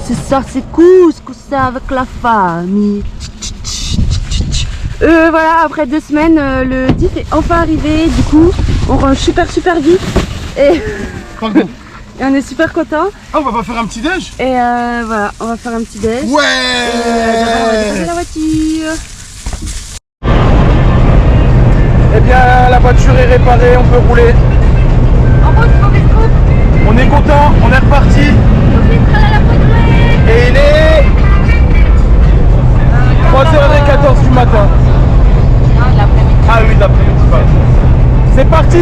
C'est ça, c'est couscous avec la famille. Voilà, après 2 semaines, le diff est enfin arrivé. Du coup, on range super vite. Et, et on est super content. Ah, on va pas faire un petit déj? Et voilà, on va faire un petit déj. Ouais. Et d'abord, on va déposer la voiture. Eh bien, la voiture est réparée, on peut rouler. En route, On est content, on est reparti. Et il est 3h14 du matin. Non, de l'après-midi. Ah oui, d'après-midi, pardon. C'est parti!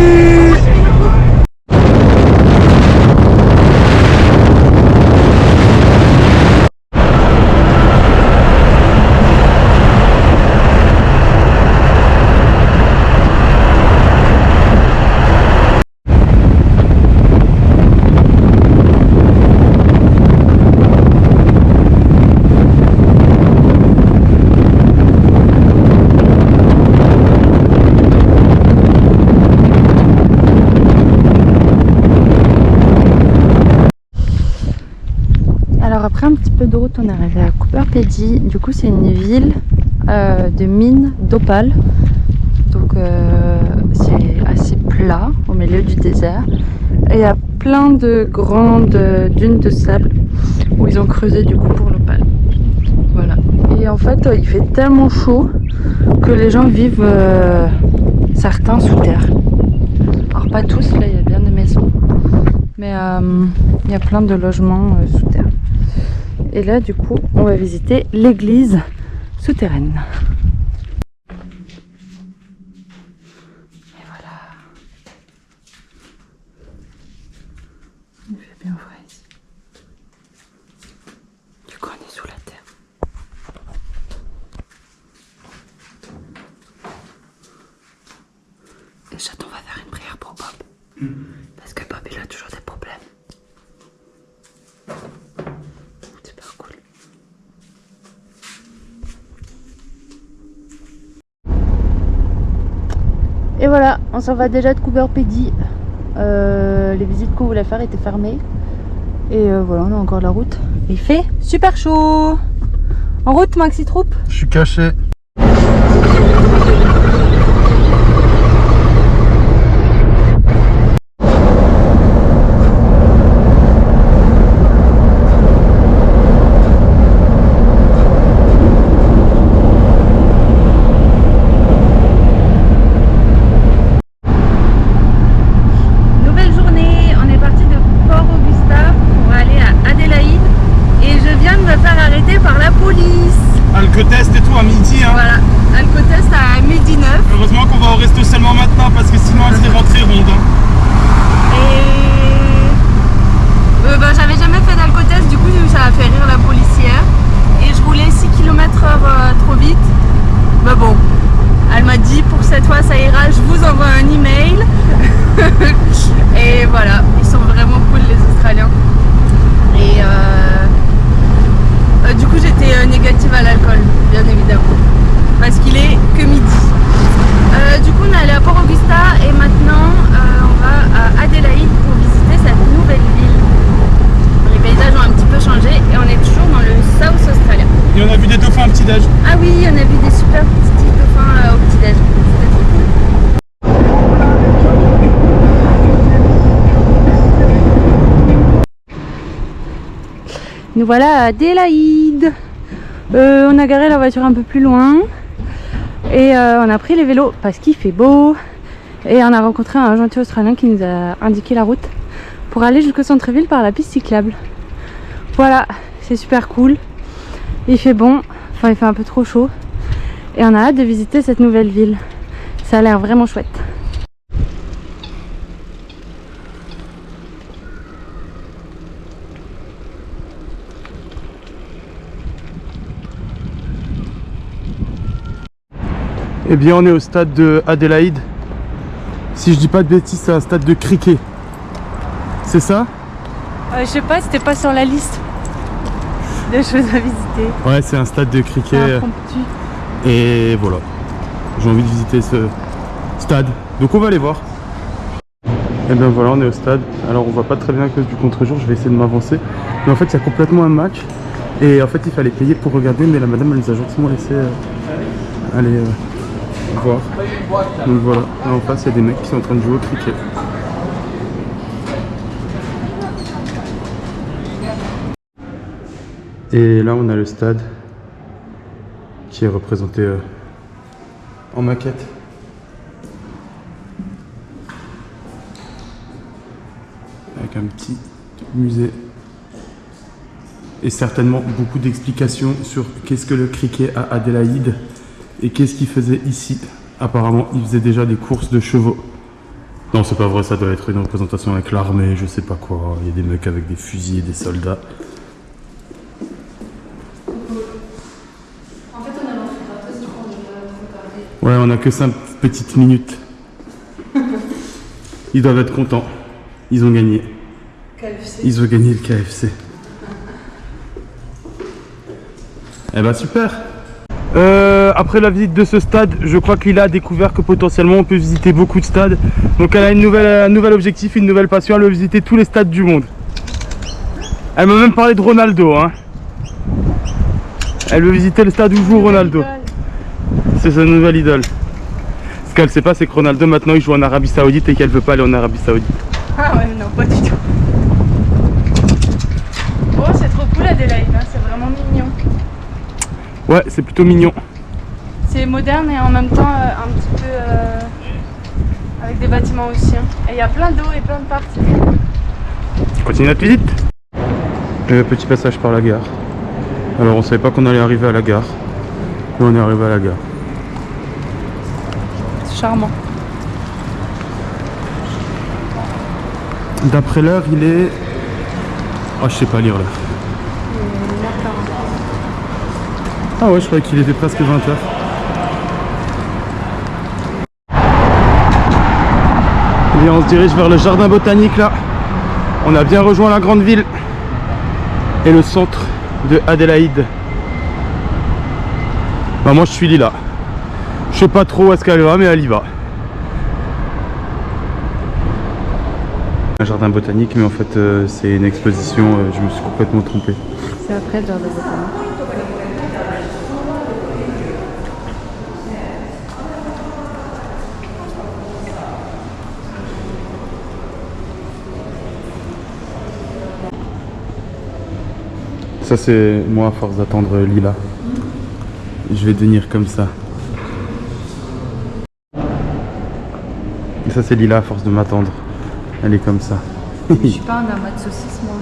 Alors après un petit peu de route, on est arrivé à Cooper Pedy. Du coup c'est une ville de mines d'opale. Donc c'est assez plat au milieu du désert. Et il y a plein de grandes dunes de sable où ils ont creusé du coup pour l'opale. Voilà. Et en fait il fait tellement chaud que les gens vivent certains sous terre. Alors pas tous, là il y a bien des maisons. Mais il y a plein de logements sous terre. Et là, du coup, on va visiter l'église souterraine. Et voilà. Il fait bien frais ici. Du coup, on est sous la terre. Et on va faire une prière pour Bob. Parce que Bob, il a toujours des problèmes. Super cool. Et voilà, on s'en va déjà de Cooper Pedy. Les visites qu'on voulait faire étaient fermées. Et voilà, on a encore la route. Il fait super chaud. En route, Maxi Troupe. Je suis caché. Alcotest et tout à midi hein. Voilà, Alcotest à midi 9. Heureusement qu'on va au resto seulement maintenant parce que sinon elle serait rentrée ronde hein. Et j'avais jamais fait d'Alcotest, du coup ça a fait rire la policière. Et je roulais 6 km/h trop vite. Mais bon, elle m'a dit pour cette fois ça ira, je vous envoie un email. Et voilà, ils sont vraiment cool les Australiens. Et du coup j'étais négative à l'alcool, bien évidemment, parce qu'il est que midi. Du coup on est allé à Port Augusta et maintenant on va à Adélaïde pour visiter cette nouvelle ville. Les paysages ont un petit peu changé et on est toujours dans le South Australia. Et on a vu des dauphins à petit-déj. Ah oui, on a vu des super petits dauphins au petit-déj. C'était trop cool. Nous voilà à Adélaïde. On a garé la voiture un peu plus loin et on a pris les vélos parce qu'il fait beau et on a rencontré un gentil Australien qui nous a indiqué la route pour aller jusqu'au centre-ville par la piste cyclable. Voilà, c'est super cool. Il fait bon, enfin il fait un peu trop chaud et on a hâte de visiter cette nouvelle ville. Ça a l'air vraiment chouette. Eh bien on est au stade de Adélaïde. Si je dis pas de bêtises, c'est un stade de cricket. C'est ça? Je sais pas, c'était pas sur la liste de choses à visiter. Ouais, c'est un stade de cricket. Et voilà. J'ai envie de visiter ce stade. Donc on va aller voir. Et bien voilà, on est au stade. Alors on voit pas très bien à cause du contre-jour, je vais essayer de m'avancer. Mais en fait, il y a complètement un match. Et en fait, il fallait payer pour regarder, mais la madame, elle nous a gentiment laissé aller voir. Donc voilà, là en face, il y a des mecs qui sont en train de jouer au cricket. Et là, on a le stade qui est représenté en maquette. Avec un petit musée. Et certainement beaucoup d'explications sur qu'est-ce que le cricket à Adélaïde et qu'est-ce qu'il faisait ici. Apparemment, il faisait déjà des courses de chevaux. Non, c'est pas vrai, ça doit être une représentation avec l'armée, je sais pas quoi. Il y a des mecs avec des fusils et des soldats. En fait, on a lancé gratos, je crois, Ouais, on a que 5 petites minutes. Ils doivent être contents. Ils ont gagné. KFC. Ils ont gagné le KFC. Eh ben super. Après la visite de ce stade, je crois qu'il a découvert que potentiellement on peut visiter beaucoup de stades. Donc elle a un nouvel objectif, une nouvelle passion, elle veut visiter tous les stades du monde. Elle m'a même parlé de Ronaldo, hein. Elle veut visiter le stade où joue Ronaldo. C'est sa nouvelle idole. Ce qu'elle sait pas, c'est que Ronaldo maintenant il joue en Arabie Saoudite et qu'elle veut pas aller en Arabie Saoudite. Ah ouais, non, pas du tout. Oh, c'est trop cool Adélaïde, hein, c'est vraiment mignon. Ouais, c'est plutôt mignon. C'est moderne et en même temps un petit peu avec des bâtiments aussi. Hein. Et il y a plein d'eau et plein de parcs. Continue notre visite. Petit passage par la gare. Alors on savait pas qu'on allait arriver à la gare. Mais on est arrivé à la gare. C'est charmant. D'après l'heure, il est... Ah, je sais pas lire l'heure. Ah ouais, je croyais qu'il était presque 20h. Et bien, on se dirige vers le jardin botanique là. On a bien rejoint la grande ville et le centre de Adélaïde. Bah, moi je suis Lila. Je sais pas trop où est-ce qu'elle va, mais elle y va. Un jardin botanique, mais en fait c'est une exposition, je me suis complètement trompé. C'est après le jardin botanique. Ça c'est moi à force d'attendre Lila. Je vais devenir comme ça. Et ça c'est Lila à force de m'attendre. Elle est comme ça. Je suis pas un amas de saucisses, moi.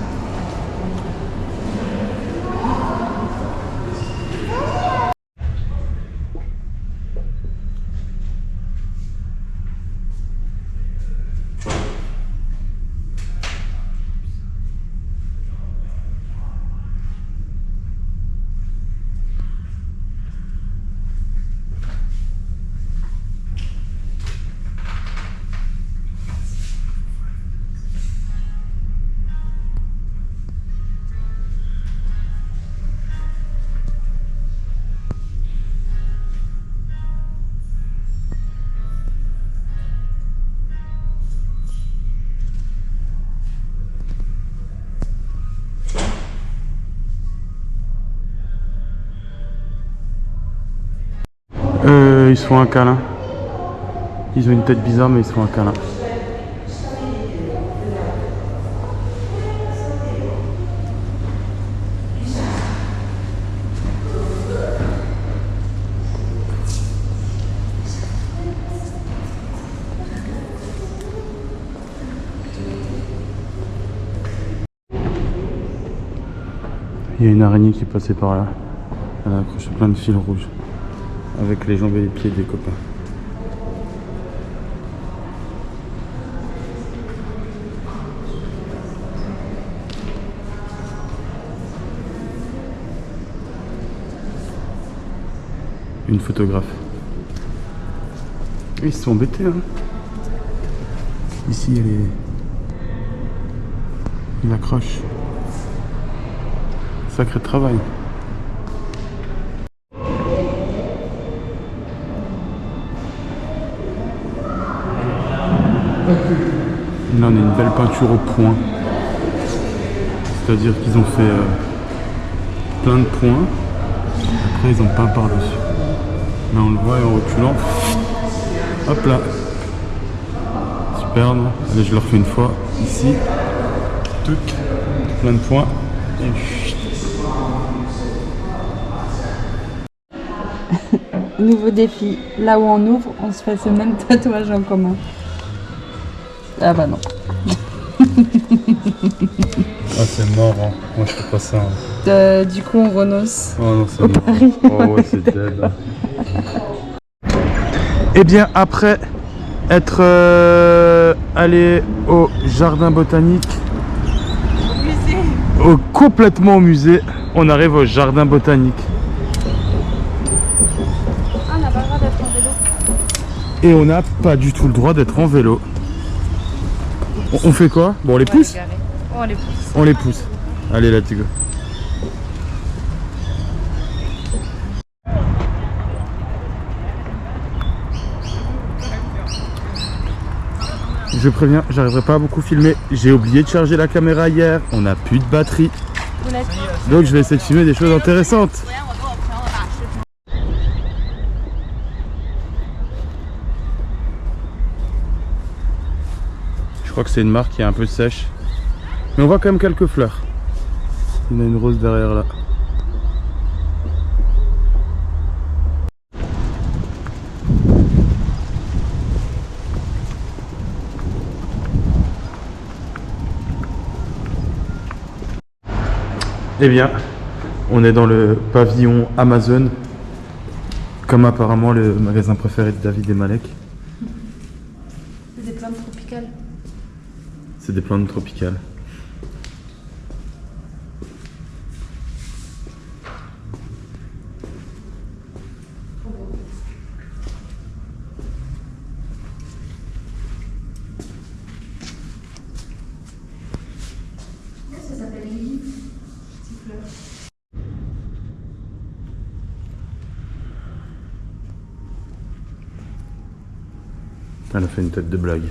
Ils se font un câlin. Ils ont une tête bizarre, mais ils se font un câlin. Il y a une araignée qui est passée par là. Elle a accroché plein de fils rouges. Avec les jambes et les pieds des copains. Une photographe. Ils se sont embêtés, hein. Ici, il accroche. Sacré travail. on a une belle peinture au point. C'est-à-dire qu'ils ont fait plein de points. Après, ils ont peint par-dessus. Mais on le voit en reculant. Hop là. Super, non? Allez, je le refais une fois. Ici. Touc. Plein de points. Et chut. Nouveau défi. Là où on ouvre, on se fait ce même tatouage en commun. Ah bah non. Ah, c'est mort, hein. Moi je fais pas ça. Hein. Du coup, on renonce. Oh non, c'est mort. Oh ouais, c'est dead. Et bien, après être allé au jardin botanique, complètement au musée, on arrive au jardin botanique. Ah, on n'a pas le droit d'être en vélo. Et on n'a pas du tout le droit d'être en vélo. On fait quoi? Bon, on les pousse? On les pousse. On les pousse. Allez, là, tu go. Je préviens, j'arriverai pas à beaucoup filmer. J'ai oublié de charger la caméra hier. On n'a plus de batterie. Donc je vais essayer de filmer des choses intéressantes. Je crois que c'est une marque qui est un peu sèche. Mais on voit quand même quelques fleurs. Il y en a une rose derrière là. Eh bien, on est dans le pavillon Amazon, comme apparemment le magasin préféré de David et Malek. C'est des plantes tropicales. C'est des plantes tropicales. Ça s'appelle Lily. Elle a fait une tête de blague.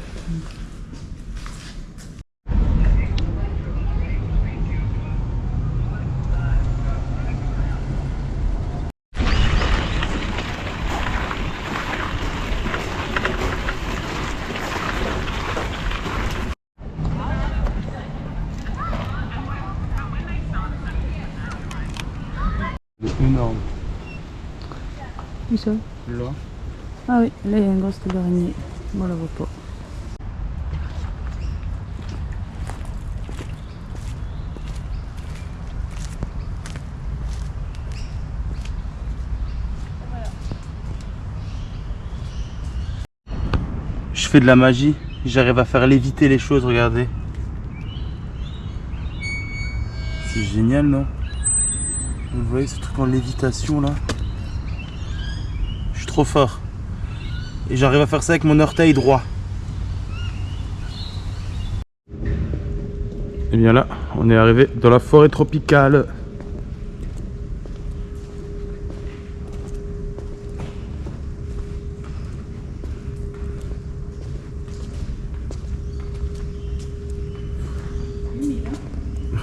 C'est énorme. Où ça? Là. Ah oui, là il y a une grosse tête d'araignée. Moi, on la voit pas. Je fais de la magie, j'arrive à faire léviter les choses, regardez. C'est génial, non? Vous voyez ce truc en lévitation là? Je suis trop fort. Et j'arrive à faire ça avec mon orteil droit. Et bien là, on est arrivé dans la forêt tropicale.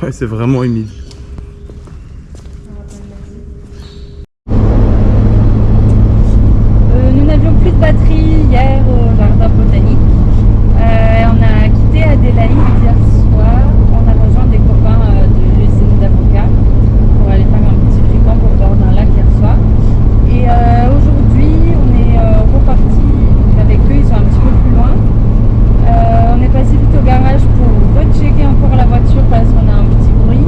Ouais, c'est vraiment humide. Nous n'avions plus de batterie hier au jardin botanique. On a quitté Adélaïde hier soir. On a rejoint des copains de l'usine d'avocats pour aller faire un petit fricant au bord d'un lac hier soir. Et aujourd'hui, on est reparti avec eux, ils sont un petit peu plus loin. On est passé vite au garage pour rechecker encore la voiture parce qu'on a un petit bruit.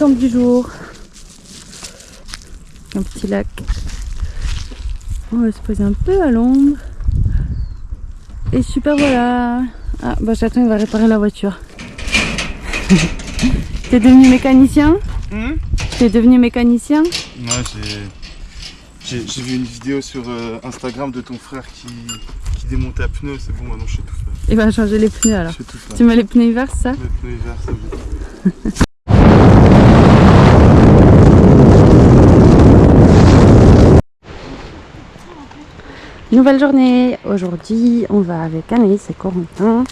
camp du jour. Un petit lac. On va se poser un peu à l'ombre. Et super, voilà. Ah bah j'attends, il va réparer la voiture. T'es devenu mécanicien? T'es devenu mécanicien? Ouais, j'ai vu une vidéo sur Instagram de ton frère qui démontait un pneu, c'est bon, maintenant je sais tout faire. Il va changer les pneus alors. Je sais tout faire. Tu mets les pneus hiver, c'est ça? Les pneus hiver, c'est bon. Nouvelle journée. Aujourd'hui, on va avec Anaïs et Corentin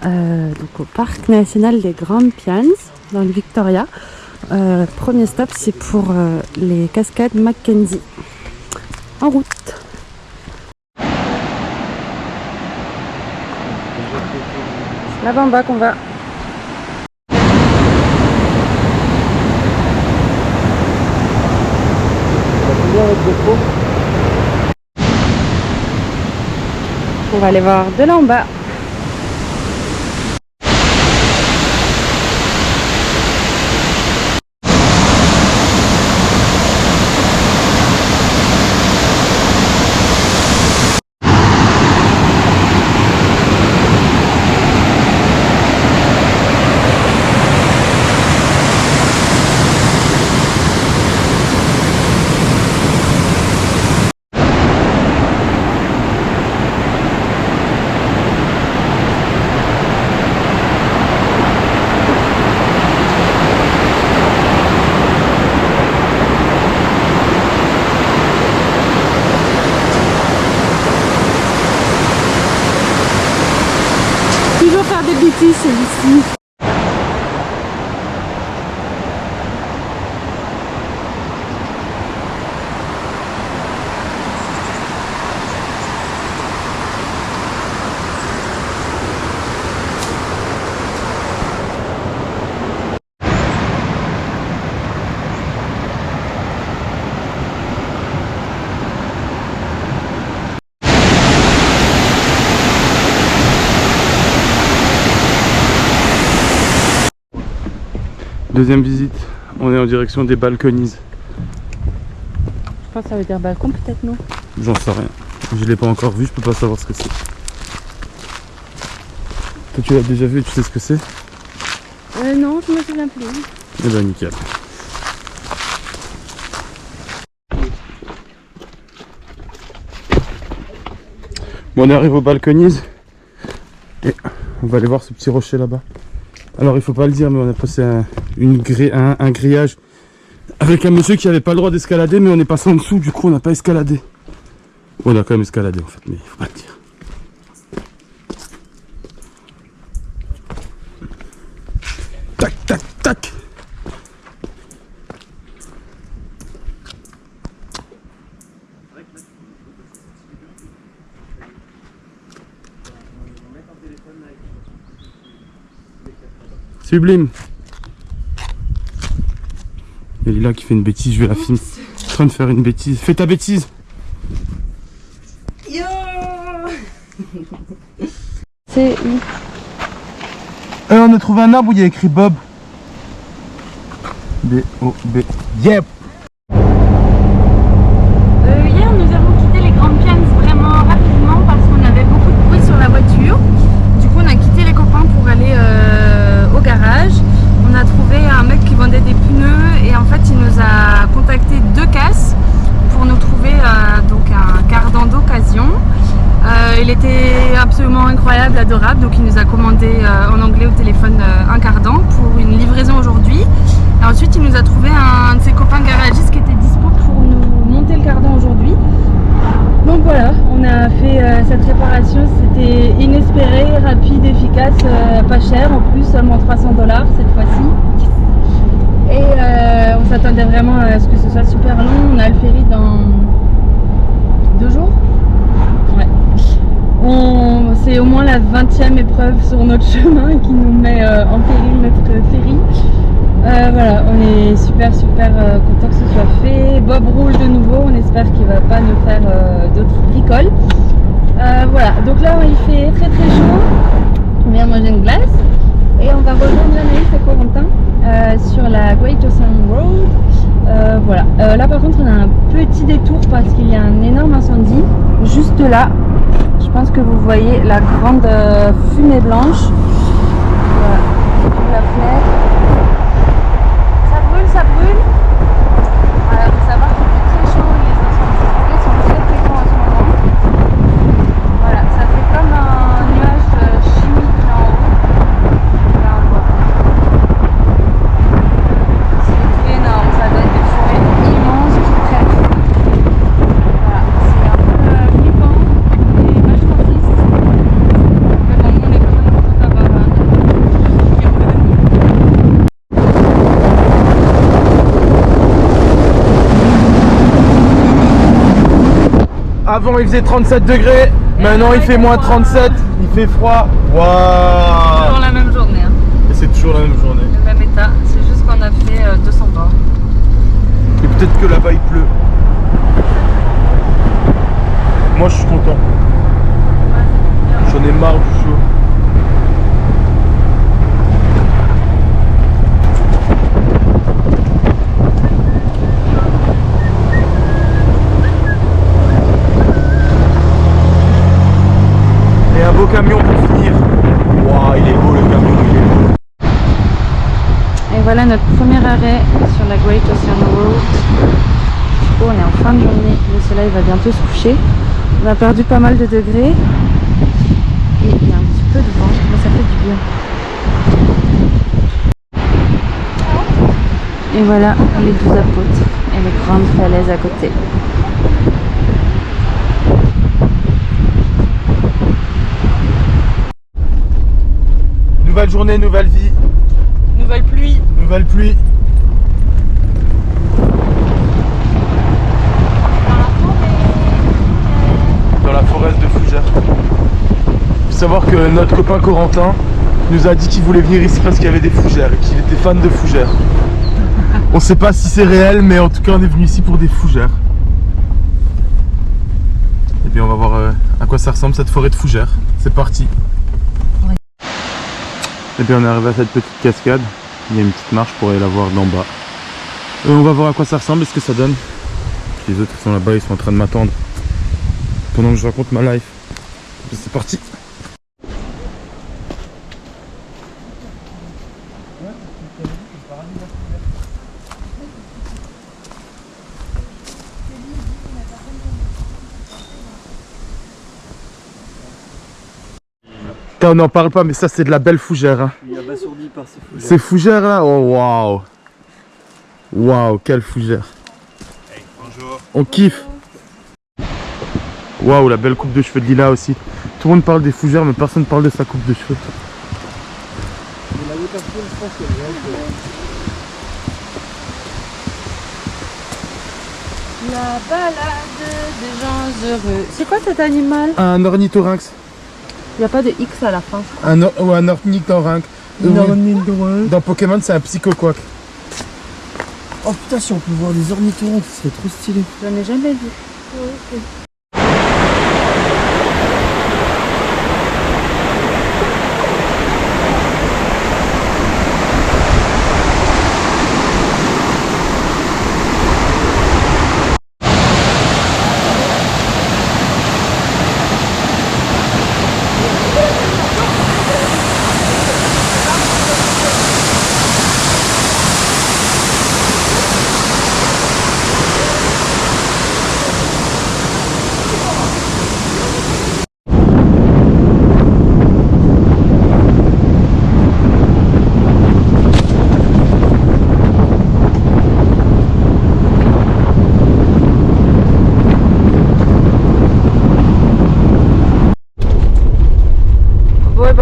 donc au parc national des Grampians dans le Victoria. Premier stop, c'est pour les cascades Mackenzie. En route. C'est là-bas en bas qu'on va. On va aller voir de là en bas. Toujours faire des bêtises celui-ci. Deuxième visite, on est en direction des balconies. Je pense que ça veut dire balcon peut-être, non? J'en sais rien. Je l'ai pas encore vu, je peux pas savoir ce que c'est. Toi tu l'as déjà vu et tu sais ce que c'est? Non, je me souviens plus. Eh ben nickel. Bon, on arrive aux balconies et on va aller voir ce petit rocher là-bas. Alors il faut pas le dire, mais on a passé un grillage avec un monsieur qui avait pas le droit d'escalader, mais on est passé en dessous, du coup on n'a pas escaladé. On a quand même escaladé en fait, mais il faut pas le dire. Tac tac tac. Sublime. Et Lila qui fait une bêtise, je vais la filmer. En train de faire une bêtise. Fais ta bêtise. Yo. C'est où? On a trouvé un arbre où il y a écrit Bob. B-O-B. Yep. Hier, nous avons quitté les Grampians vraiment rapidement parce qu'on avait beaucoup de bruit sur la voiture. Du coup, on a quitté les copains pour aller au garage. On a trouvé un mec qui vendait des pneus et en fait, il nous a contacté 2 casses pour nous trouver donc un cardan d'occasion. Il était absolument incroyable, adorable, donc il nous a commandé en anglais au téléphone un cardan pour une livraison aujourd'hui. Et ensuite, il nous a trouvé un de ses copains garagistes qui était dispo pour nous monter le cardan aujourd'hui. Donc voilà, on a fait cette réparation, c'était inespéré, rapide, efficace, pas cher, en plus seulement 300 $ cette fois-ci. Et on s'attendait vraiment à ce que ce soit super long, on a le ferry dans 2 jours. Ouais. C'est au moins la 20e épreuve sur notre chemin qui nous met en péril notre ferry. Voilà, on est super content que ce soit fait. Bob roule de nouveau, on espère qu'il va pas nous faire d'autres bricoles. Voilà, donc là il fait très chaud. On vient manger une glace et on va rejoindre Anaïs et Corentin sur la Great Ocean Road. Voilà, là par contre on a un petit détour parce qu'il y a un énorme incendie juste là. Je pense que vous voyez la grande fumée blanche. Voilà, la fenêtre. Ça brûle, ça brûle. Voilà, faut savoir qu'il fait très chaud, les incendies forêts sont très fréquents en ce moment. Voilà, ça fait comme un nuage chimique là en haut. Là on le voit bien. C'est énorme, ça doit être des forêts immenses qui prennent feu. Voilà, c'est un peu flippant et vachement triste. Mais bon, nous on est quand même contents d'avoir un peu de Avant il faisait 37 degrés, maintenant il fait moins 37, il fait froid. Waouh! Toujours la même journée. Hein. Et c'est toujours la même journée. Le même état, c'est juste qu'on a fait 200 bornes. Et peut-être que là-bas il pleut. Moi je suis content. J'en ai marre du chaud. Et un beau camion pour finir. Waouh, il est beau le camion, il est beau. Et voilà notre premier arrêt sur la Great Ocean Road. Du coup, on est en fin de journée, le soleil va bientôt se coucher. On a perdu pas mal de degrés et il y a un petit peu de vent, mais ça fait du bien. Et voilà les 12 apôtres et les grandes falaises à côté. Nouvelle journée, nouvelle vie, Nouvelle pluie. nouvelle pluie. Dans la forêt de Fougères. Il faut savoir que notre copain Corentin nous a dit qu'il voulait venir ici parce qu'il y avait des fougères et qu'il était fan de fougères. On sait pas si c'est réel, mais en tout cas on est venu ici pour des fougères. Et bien on va voir à quoi ça ressemble cette forêt de fougères. C'est parti. Et bien on est arrivé à cette petite cascade. Il y a une petite marche pour aller la voir d'en bas. On va voir à quoi ça ressemble et ce que ça donne. Les autres sont là-bas, ils sont en train de m'attendre pendant que je raconte ma life. C'est parti. Putain, on n'en parle pas, mais ça c'est de la belle fougère. Hein. Il est abasourdi par ces fougères. Ces fougères là, oh waouh. Waouh, quelle fougère. Hey, bonjour. On kiffe. Waouh, la belle coupe de cheveux de Lila aussi. Tout le monde parle des fougères, mais personne ne parle de sa coupe de cheveux. La balade des gens heureux. C'est quoi cet animal? Un ornithorynx. Il n'y a pas de X à la fin. Un ornithorynx. Dans Pokémon, c'est un psychoquack. Oh putain, si on peut voir des ornithorynques, ce serait trop stylé. J'en ai jamais vu.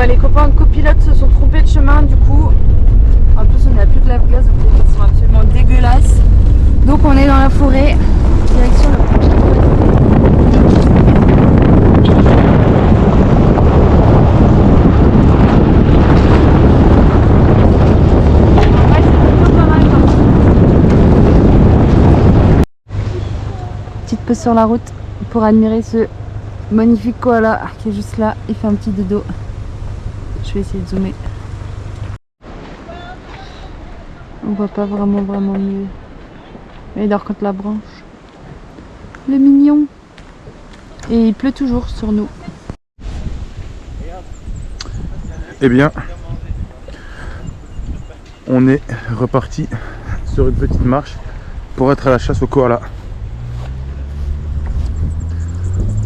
Les copains de copilote se sont trompés de chemin, du coup en plus on n'a plus de lave-glace, donc les routes sont absolument dégueulasses, donc on est dans la forêt direction le prochain point. Petite pause sur la route pour admirer ce magnifique koala qui est juste là, il fait un petit dodo. Je vais essayer de zoomer. On voit pas vraiment mieux. Et il dort contre la branche. Le mignon. Et il pleut toujours sur nous. Eh bien, on est reparti sur une petite marche pour être à la chasse au koala.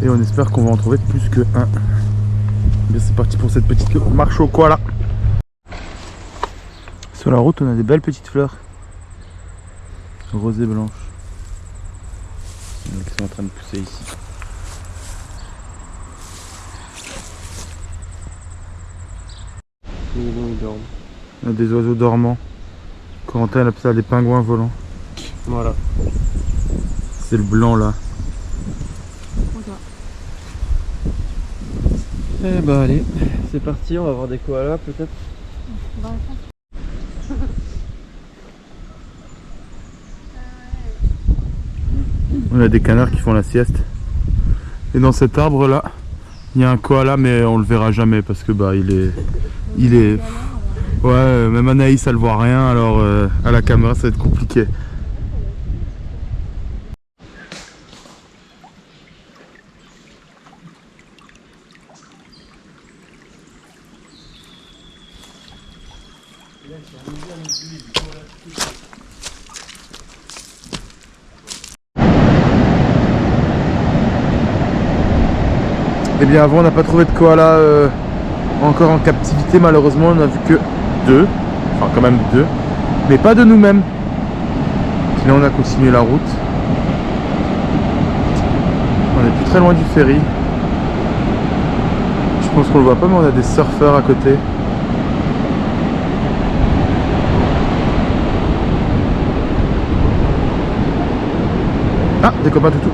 Et on espère qu'on va en trouver plus que un. Bien, c'est parti pour cette petite marche au koala. Sur la route, on a des belles petites fleurs roses et blanches qui sont en train de pousser ici. On a des oiseaux dormants. Corentin appelle ça des pingouins volants. Voilà. C'est le blanc là. Eh bah allez, c'est parti, on va voir des koalas peut-être. On a des canards qui font la sieste. Et dans cet arbre là, il y a un koala mais on le verra jamais parce que bah il est... Ouais, même Anaïs elle voit rien, alors à la caméra ça va être compliqué. Et bien avant on n'a pas trouvé de koala encore en captivité, malheureusement on n'a vu que 2, enfin quand même 2, mais pas de nous-mêmes. Là on a continué la route. On est plus très loin du ferry. Je pense qu'on le voit pas, mais on a des surfeurs à côté. Ah, des copains toutou.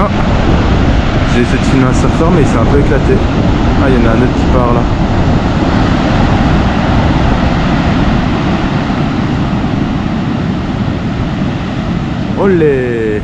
Ah, j'ai essayé de filmer un surfeur mais il s'est un peu éclaté. Ah, il y en a un autre qui part là. Olé!